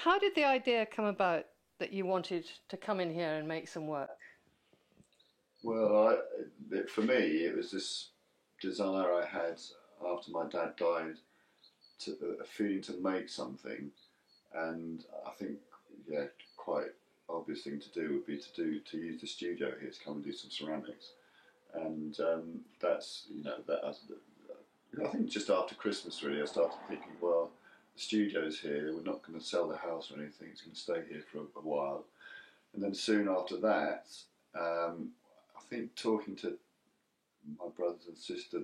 how did the idea come about that you wanted to come in here and make some work? Well, for me, it was this desire I had after my dad died, a feeling to make something, and I think, yeah, quite obvious thing to do would be to use the studio here to come and do some ceramics, and that's I think just after Christmas really I started thinking, well, the studio's here, we're not going to sell the house or anything, it's going to stay here for a while, and then soon after that, I think talking to my brothers and sister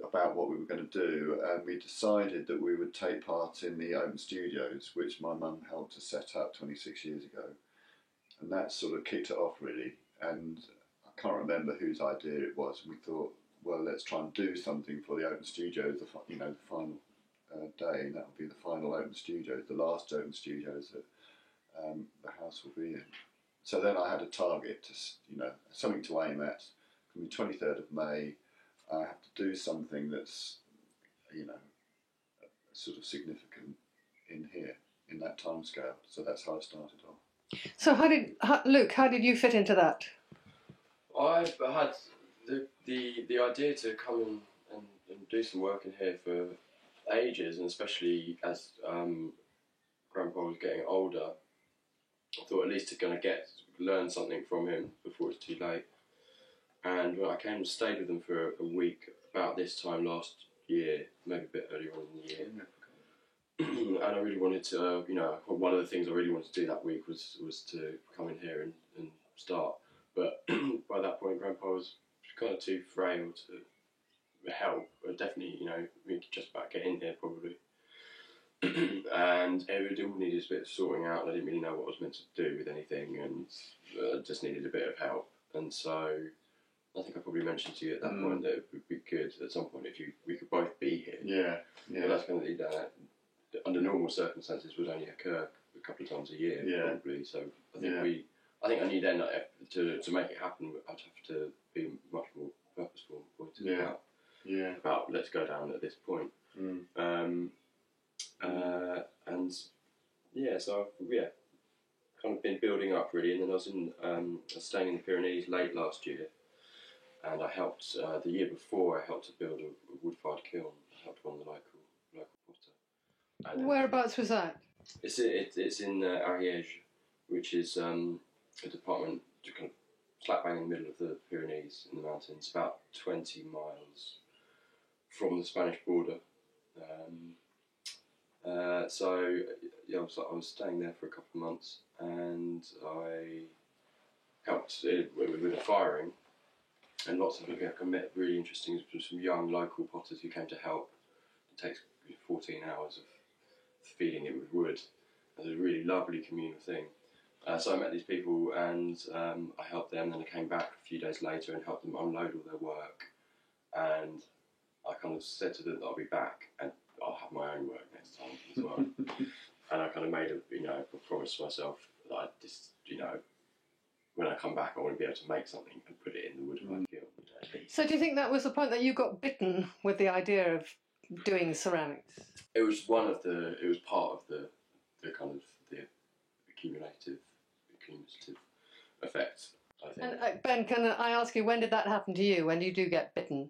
about what we were going to do, and we decided that we would take part in the Open Studios, which my mum helped to set up 26 years ago, and that sort of kicked it off really. And I can't remember whose idea it was, and we thought, well, let's try and do something for the Open Studios, the final day, and that would be the final Open Studios, the last Open Studios that the house will be in. So then I had a target, something to aim at. From the 23rd of May, I have to do something that's, sort of significant in here, in that timescale. So that's how I started off. So Luke, how did you fit into that? I've had the idea to come and do some work in here for ages, and especially as Grandpa was getting older, I thought at least to kind of learn something from him before it's too late. And when I came and stayed with them for a week, about this time last year, maybe a bit earlier on in the year, and I really wanted to, one of the things I really wanted to do that week was to come in here and start. But by that point, Grandpa was kind of too frail to help. Definitely, we could just about get in here probably. And it all needed a bit of sorting out, and I didn't really know what I was meant to do with anything, and just needed a bit of help. And so I think I probably mentioned to you at that point that it would be good at some point if we could both be here. Yeah. But that's going to under normal circumstances would only occur a couple of times a year, probably. So I think I think I knew then that to make it happen, I'd have to be much more purposeful and pointed about let's go down at this point. So kind of been building up really, and then I was staying in the Pyrenees late last year, and I helped the year before. I helped to build a wood-fired kiln. I helped one of the local potter. And whereabouts was that? It's in Ariège, which is a department kind of slap bang in the middle of the Pyrenees in the mountains, about 20 miles from the Spanish border. I was staying there for a couple of months, and I helped with the firing, and lots of I met really interesting some young local potters who came to help. It takes 14 hours of feeding it with wood. It was a really lovely communal thing. So I met these people, and I helped them. Then I came back a few days later and helped them unload all their work. And I kind of said to them that I'll be back and I'll have my own work next time as well. And I kind of made a promise to myself that I just, when I come back, I want to be able to make something and put it in the wood-fired kiln. So do you think that was the point that you got bitten with the idea of doing ceramics? It was part of the kind of the cumulative effect, I think. And Ben, can I ask you, when did that happen to you, when you do get bitten?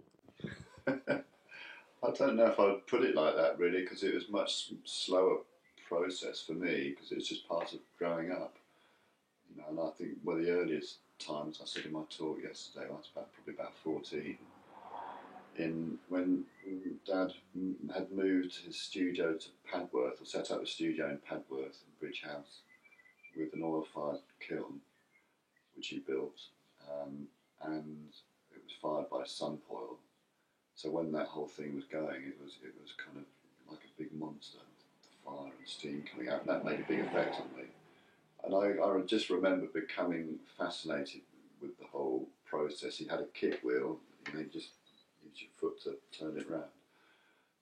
I don't know if I'd put it like that really, because it was a much slower process for me, because it's just part of growing up. And I think the earliest times I said in my talk yesterday, I was probably about 14. When Dad had moved his studio to Padworth, or set up a studio in Padworth in Bridge House with an oil-fired kiln, which he built, and it was fired by Sunpoil. So when that whole thing was going, it was kind of like a big monster, the fire and steam coming out, and that made a big effect on me. And I just remember becoming fascinated with the whole process. He had a kick wheel, you just use your foot to turn it round.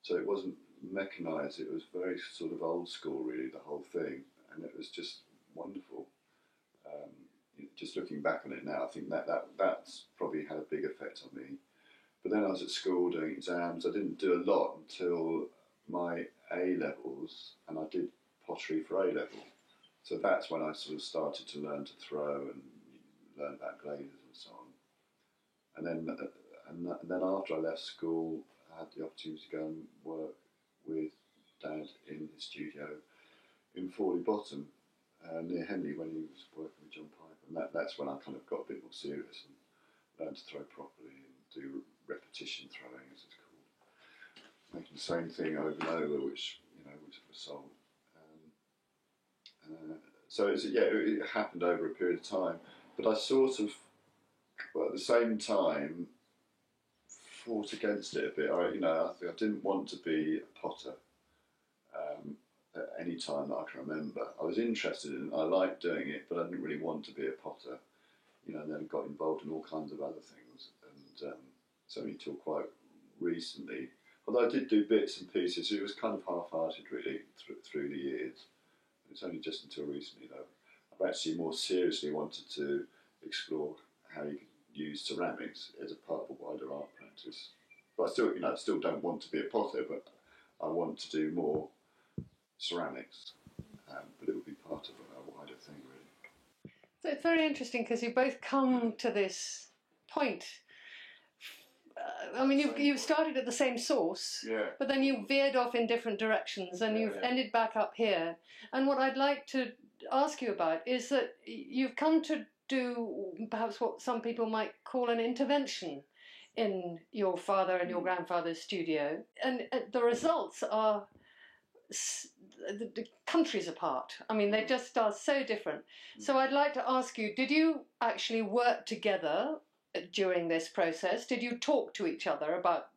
So it wasn't mechanised, it was very sort of old school really, the whole thing, and it was just wonderful. Just looking back on it now, I think that's probably had a big effect on me. But then I was at school doing exams. I didn't do a lot until my A-levels, and I did pottery for A level. So that's when I sort of started to learn to throw and learn about glazes and so on. And then after I left school, I had the opportunity to go and work with Dad in his studio in Fawley Bottom, near Henley, when he was working with John Piper. And that's when I kind of got a bit more serious and learned to throw properly and do repetition throwing, as it's called, making the same thing over and over, which was sold. So it happened over a period of time, but I sort of, at the same time, fought against it a bit. I think I didn't want to be a potter at any time that I can remember. I was interested in it, I liked doing it, but I didn't really want to be a potter. And then got involved in all kinds of other things, and it's only till quite recently, although I did do bits and pieces, it was kind of half-hearted really through the years. It's only just until recently though I've actually more seriously wanted to explore how you could use ceramics as a part of a wider art practice. But I still don't want to be a potter, but I want to do more ceramics, but it would be part of a wider thing really. So it's very interesting because you both come to this point. I mean, you've started at the same source, Yeah. but then you veered off in different directions and you've ended back up here. And what I'd like to ask you about is that you've come to do perhaps what some people might call an intervention in your father and your grandfather's studio. And the results are the countries apart. I mean, they just are so different. So I'd like to ask you, did you actually work together during this process? Did you talk to each other about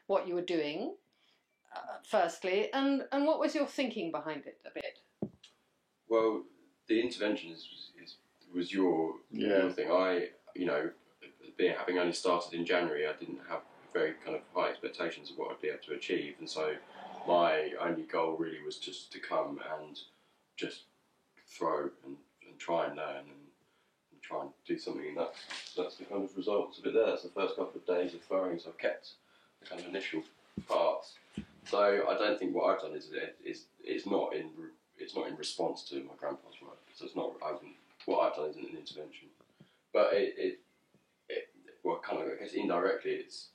what you were doing, firstly, and what was your thinking behind it a bit? Well, the intervention was your thing. Having only started in January, I didn't have very kind of high expectations of what I'd be able to achieve, and so my only goal really was just to come and just throw and try and learn and try and do something, and that's the kind of results of it there. That's the first couple of days of throwing, so I've kept the kind of initial parts. So I don't think what I've done is it's not in response to my grandpa's work. So it's not what I've done isn't an intervention, but I guess indirectly it's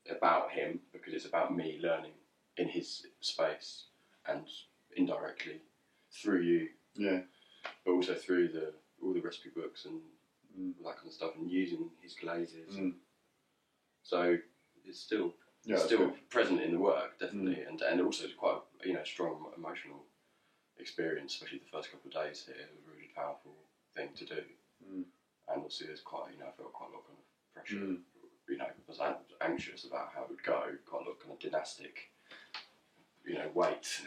about him because it's about me learning in his space, and indirectly through you, but also through all the recipe books and that kind of stuff, and using his glazes. So it's still present in the work, definitely, and also it's quite a strong emotional experience, especially the first couple of days here. It was a really powerful thing to do, and obviously there's quite I felt quite a lot of kind of pressure. I was anxious about how it would go, quite a lot of kind of dynastic, weight,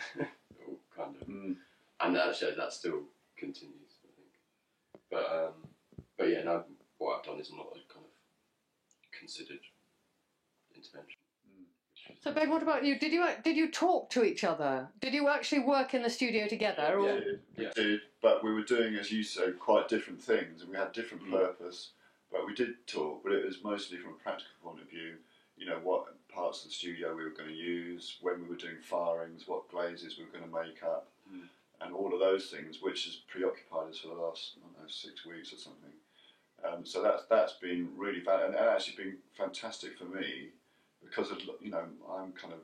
kind of, and actually that still continues, I think. But yeah, no, what I've done is not a kind of considered intervention. So Ben, what about you? Did you talk to each other? Did you actually work in the studio together? We did, but we were doing, as you say, quite different things, and we had different purpose. But we did talk, but it was mostly from a practical point of view. What parts of the studio we were going to use, when we were doing firings, what glazes we were going to make up, and all of those things, which has preoccupied us for the last 6 weeks or something. So that's been really and actually been fantastic for me, because of I'm kind of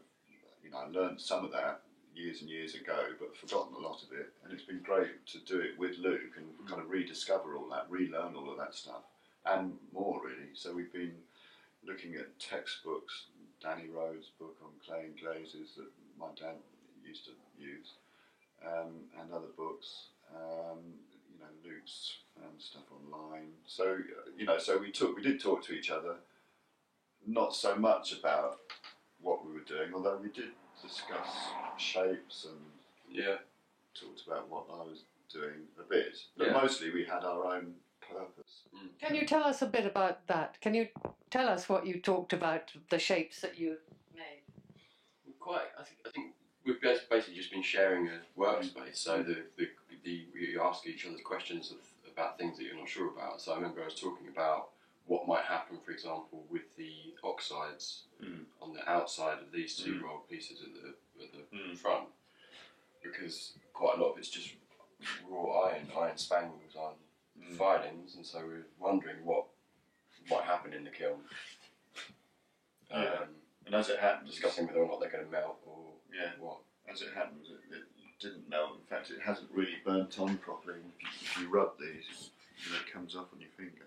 I learned some of that years and years ago, but forgotten a lot of it, and it's been great to do it with Luke and kind of rediscover all that, relearn all of that stuff. And more really. So we've been looking at textbooks, Danny Rhodes' book on clay and glazes that my dad used to use, and other books. Luke's stuff online. So so we did talk to each other, not so much about what we were doing, although we did discuss shapes and talked about what I was doing a bit. But mostly we had our own purpose. Can you tell us a bit about that? Can you tell us what you talked about, the shapes that you made? I think we've basically just been sharing a workspace, so we ask each other questions about things that you're not sure about. So I remember I was talking about what might happen, for example, with the oxides on the outside of these two rolled pieces at the front, because quite a lot of it's just raw iron spangles on filings, and so we're wondering what might happen in the kiln. And as it happens, discussing whether or not they're going to melt or what. As it happens, it didn't melt. In fact, it hasn't really burnt on properly. If you rub these, it comes off on your finger.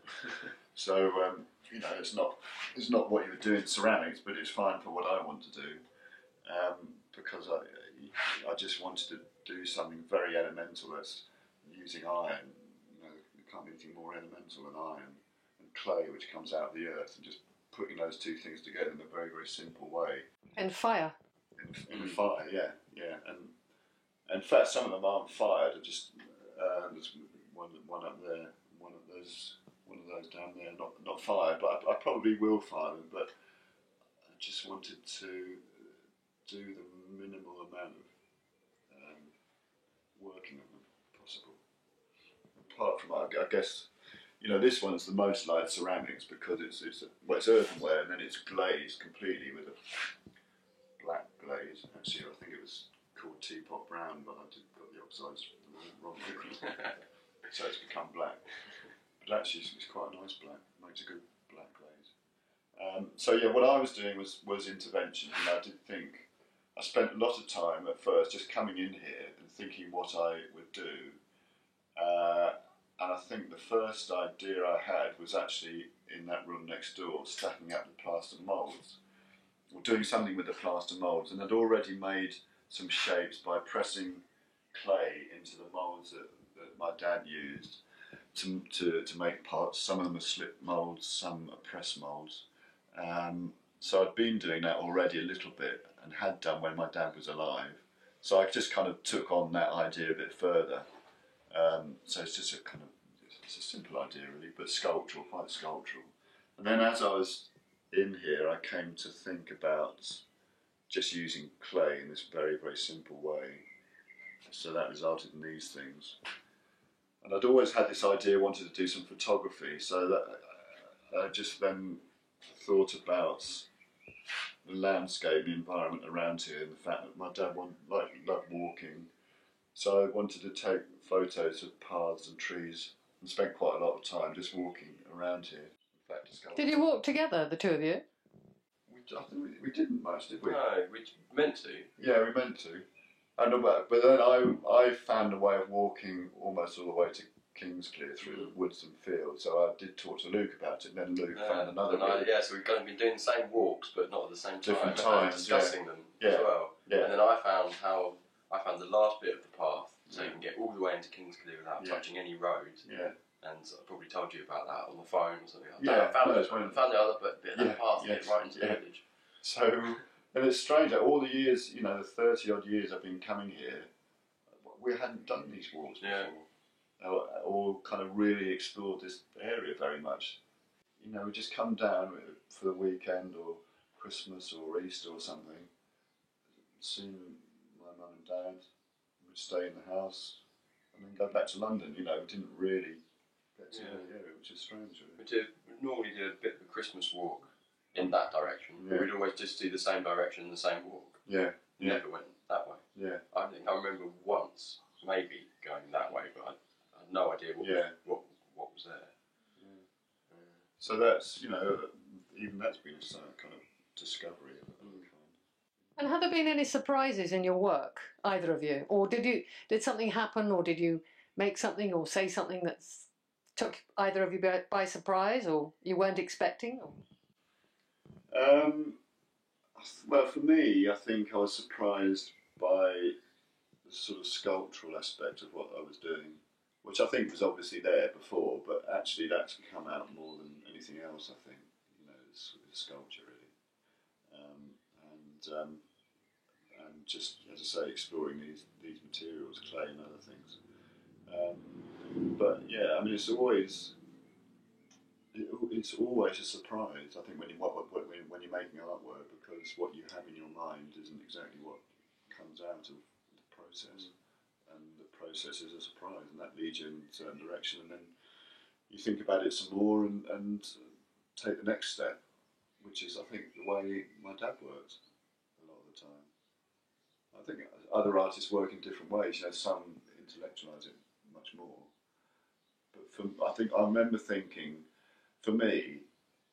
So it's not what you would do in ceramics, but it's fine for what I want to do, because I just wanted to do something very elemental. That's using iron. You can't be anything more elemental than iron and clay, which comes out of the earth, and just putting those two things together in a very, very simple way. And fire. In fire, yeah. And in fact, some of them aren't fired. Are just there's one up there, one of those down there, not fired. But I probably will fire them. But I just wanted to do the minimal amount of working on them possible. Apart from, I guess, this one's the most like ceramics because it's earthenware and then it's glazed completely with a black glaze. Actually, I think it was called teapot brown, but I got the oxides wrong. So it's become black. But actually, it's quite a nice black. Makes a good black glaze. So yeah, what I was doing was intervention, and I did think. I spent a lot of time at first just coming in here and thinking what I would do. And I think the first idea I had was actually in that room next door, stacking up the plaster moulds, or doing something with the plaster moulds. And I'd already made some shapes by pressing clay into the moulds that my dad used to make parts. Some of them are slip moulds, some are press moulds. So I'd been doing that already a little bit and had done when my dad was alive. So I just kind of took on that idea a bit further. So it's just it's a simple idea really, but sculptural, quite sculptural. And then as I was in here, I came to think about just using clay in this very, very simple way. So that resulted in these things. And I'd always had this idea, wanted to do some photography, so that I just then thought about the landscape, the environment around here, and the fact that my dad loved walking. So I wanted to take photos of paths and trees and spent quite a lot of time just walking around here. In fact, did you walk together, the two of you? I think we didn't much, did we? No, we meant to. Yeah, we meant to. But then I found a way of walking almost all the way to Kingsclear through the woods and fields. So I did talk to Luke about it, and then Luke found another route. So we've kind of been doing the same walks, but not at the same time. Different times, discussing them as well. Yeah. And then I found the last bit of the path, so you can get all the way into Kingsclear without touching any road. Yeah. And I probably told you about that on the phone or something. I found the other bit of that path to get right into the village. So, and it's strange that all the years, the 30 odd years I've been coming here, we hadn't done these walks before. Or kind of really explored this area very much. We just come down for the weekend or Christmas or Easter or something, seen my mum and dad, we'd stay in the house and then go back to London. We didn't really get to the area, which is strange. Really. We normally do a bit of a Christmas walk in that direction. Yeah. We'd always just do the same direction and the same walk. Yeah. Never went that way. Yeah. I remember once maybe going that way, but I had no idea what was there. Yeah. So that's even that's been a kind of discovery of a kind. And have there been any surprises in your work, either of you, or did something happen, or did you make something or say something that took either of you by surprise, or you weren't expecting? Or? Well, for me, I think I was surprised by the sort of sculptural aspect of what I was doing, which I think was obviously there before, but actually that's come out more than anything else, I think, it's sculpture really. And just, as I say, exploring these materials, clay and other things. But yeah, I mean, it's always a surprise, I think, when you're making artwork, because what you have in your mind isn't exactly what comes out of the process, and the process is a surprise, and that leads you in a certain direction, and then you think about it some more and take the next step, which is, I think, the way my dad worked a lot of the time. I think other artists work in different ways. Some intellectualise it much more. But I remember thinking, for me,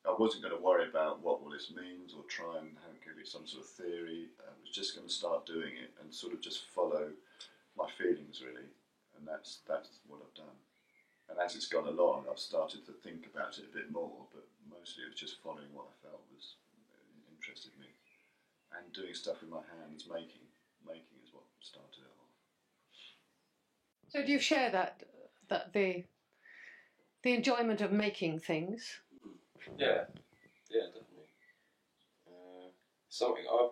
I wasn't going to worry about what all this means or try and give it some sort of theory. I was just going to start doing it and sort of just follow my feelings, really. And that's what I've done. And as it's gone along, I've started to think about it a bit more, but mostly it was just following what I felt was interested me. And doing stuff with my hands, making is what started it off. So do you share that the enjoyment of making things? Yeah, definitely. Something I've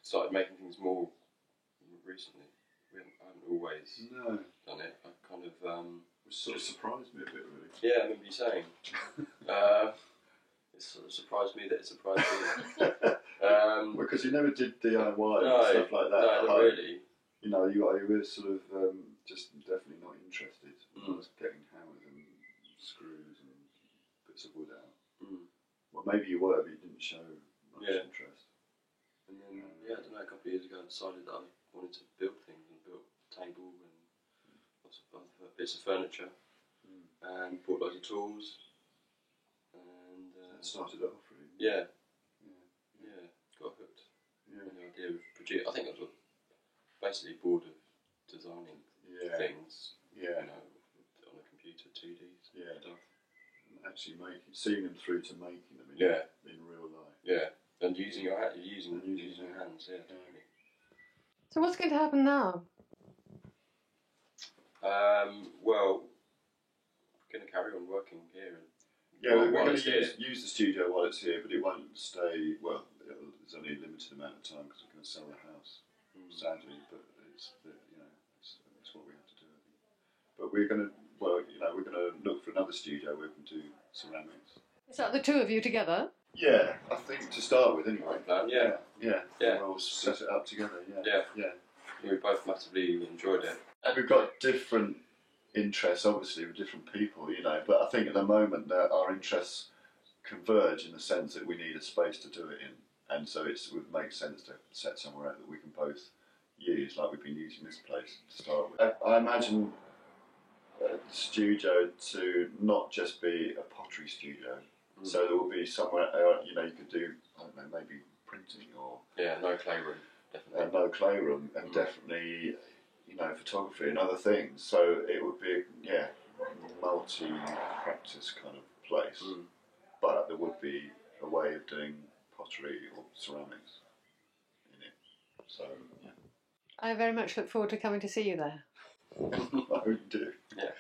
started making things more recently. I haven't always done it. I kind of Which sort of surprised me a bit, really. Yeah, I remember you saying. It sort of surprised me that it surprised you. Because you never did DIY No, and stuff like that. No, not really. You were sort of just definitely not interested. I was getting hammers and screws and bits of wood out. Well, maybe you were, but you didn't show much interest. And then, I don't know, a couple of years ago I decided that I wanted to build things and built a table and lots of other bits of furniture and bought loads of tools. And that started it off, really. Yeah, got hooked. Yeah. And the idea of I think I was basically bored of designing things, on a computer, 2D stuff. And actually seeing them through to making them in real life. Yeah, and using your hands, definitely. So what's going to happen now? Well, we're going to carry on working here. We're going to use the studio while it's here, but it won't stay. Well, there's only a limited amount of time because we're going to sell the house, sadly. But it's what we have to do. I think. But we're going to look for another studio where we can do ceramics. Is that the two of you together? Yeah, I think to start with, anyway. Yeah. We'll set it up together. Yeah. We both massively enjoyed it. And we've got different interests, obviously, with different people, but I think at the moment that our interests converge in the sense that we need a space to do it in, and so it would make sense to set somewhere out that we can both use, like we've been using this place to start with. I imagine the studio to not just be a pottery studio, so there will be somewhere, you could do, I don't know, maybe printing or... Yeah, no clay room, definitely. And no clay room, and definitely... photography and other things. So it would be multi-practice kind of place. But there would be a way of doing pottery or ceramics in it. So, I very much look forward to coming to see you there. I hope you do. Yeah.